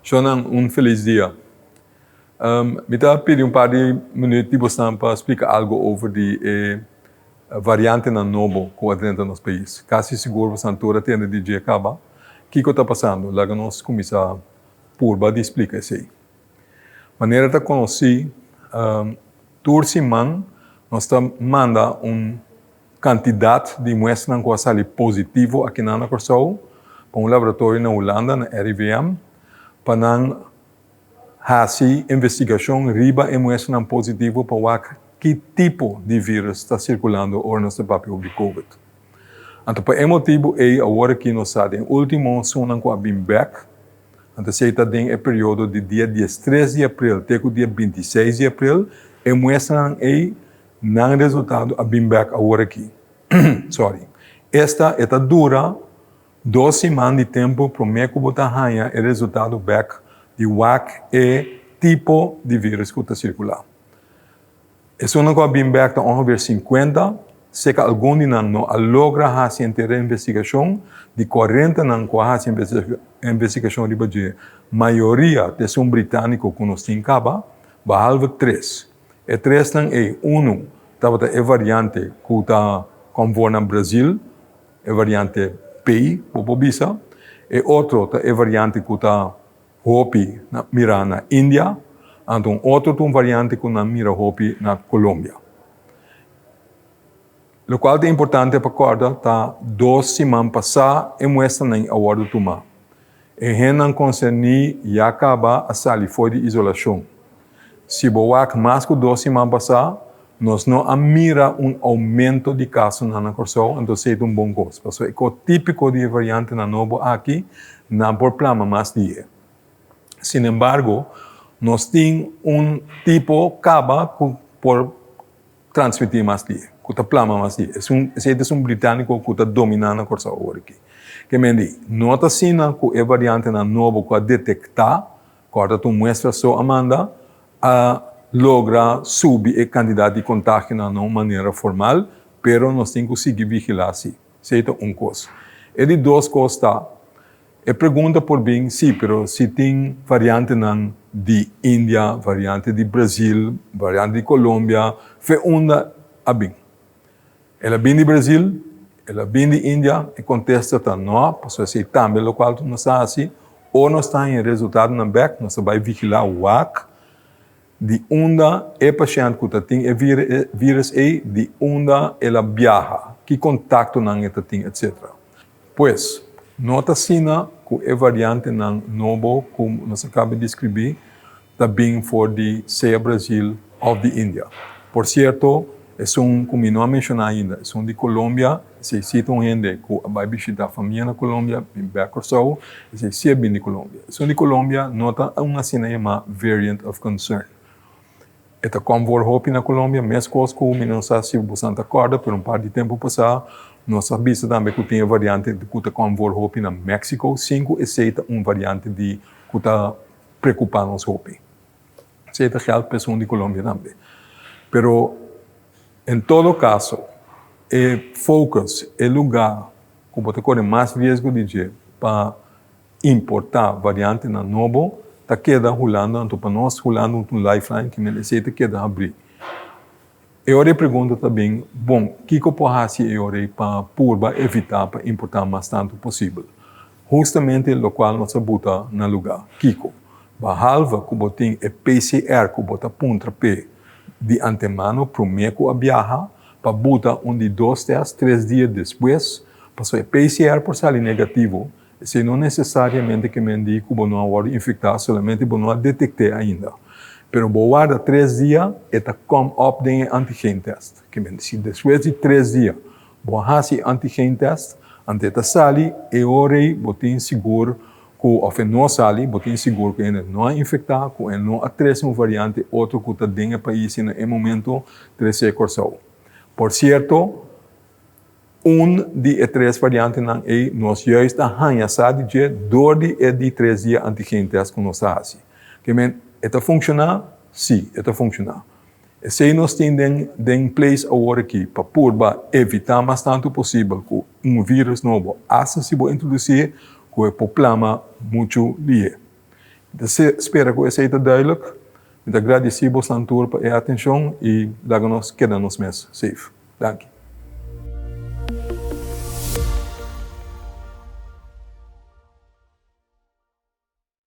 Shonan, um feliz dia. Me estava pedindo par de minutos para explicar algo sobre a variante na novo que apresenta nos países. Quase seguro que a toda tenda de dia acaba. O que está passando? Lá que nós começamos por explicar isso aí. Maneira de conhecer, toda semana, nós manda quantidade de muestras que são positivo aqui na Corsou, para laboratório na Holanda, na RIVM, para fazer investigação riba e muestras positivo para ver que tipo de vírus está circulando no nosso papel de COVID. Então, por esse motivo, agora que nós estamos em último semana com a BIMBEC, então, se está em período de dia 13 de abril até o dia 26 de abril, e muestram não resultado a BIMBEC agora aqui. Sorry. Esta dura 2 semanas de tempo para me botar o resultado back de WAC e tipo de vírus que está circulando. Esse ano com a BIMBEC está ongeveer 50, se que algum de nós não logra fazer a investigação, de 40 não faz a investigação de a maioria de são britânico que nós temos acaba, bahalve 3. E 3 não é, 1, estava a variante que está como no Brasil, a variante P, popobisa, e outro é a variante que está Hopi mira na Índia, então outro variante que mira Hopi na Colômbia. O qual é importante para acordar, tá 2 semanas passadas e mostra nem a hora de tomar. E não concerne e acaba a sair fora de isolação. Se boak mais que 2 semanas passadas, nós não mira aumento de casos na Corsou, então é bom coisa. Porque é o típico de variante na novo aqui, não por problema mais dia. Sin embargo, nós temos tipo acaba por transmitir mais dia, que está plama mais dia. Esse é britânico que está dominando a Corsou agora aqui. Que me diz, nota sina que a variante na novo que detectar, quando tu muestra só Amanda, logra subir a quantidade de contágio de uma maneira formal, pero nós temos que seguir vigilar se. Isso é coisa. E de 2 coisas está. E pergunta por bem, sim, pero se tem variante de Índia, variante de Brasil, variante de Colômbia, foi bem. Ela vem de Brasil, ela vem de Índia, e contesta tá não, porque se também o qual não está assim, ou nós está em resultado na BEC, nós vai vigilar o WAC, de onde paciente que tem vírus de onde ela viaja, que contato não tem, etc. Pois, nota sina que a variante novo, como nós acabamos de descrever, também for de seja Brasil ou de Índia. Por certo, como não mencionar ainda, são de Colômbia, se citam gente que vai visitar a família na Colômbia, em Becorsou, se bem de Colômbia. São de Colômbia, nota uma sina chamada variant of concern. Esta como Hopi na Colômbia, mesmo coisa que não sei se você acorda, por par de tempo passado, nós sabemos também que tem a variante de que está como Hopi na México, 5 e 7 variante de que está preocupando os Hopi. 7 real pessoas de Colômbia também. Pero, em todo caso, o focus, o lugar que você corre mais risco de dia para importar variante na novo, está queda rolando, então para nós rolando lifeline que necessita queda abrir. Eu pergunto também, bom, o que eu posso fazer para evitar para importar mais tanto possível? Justamente o qual nós bota no lugar. Kiko, bahalva que você tem o PCR que você punta P de antemano, primeiro que a viaja, para botar de 2 testes, 3 dias depois, para o PCR por sair negativo, se não necessariamente que me diga que você não vai infectar, somente você não detectar ainda. Pero guarda 3 dias, eta come up de antigen test. Que me diz, depois de 3 dias, você faz antigen test, antes de sair, e ore, você seguro que, ou não sair, você seguro que ele não é infectado, que ele não é variante, outro que está dentro do país no momento, 13 Corsou. Por certo, de 3 variantes nós já estamos de 2 de 3 dias antigen test que nós fazemos. Que está funcionando? Sim, está funcionando. Se nós temos em place agora aqui para evitar mais tanto possível que vírus novo, assim se vai introduzir, que é problema muito lié. Espero que seja duidelijk. Muito agradecido, Santur, por a atenção e dá-nos, queda-nos mesmo safe. Dank je.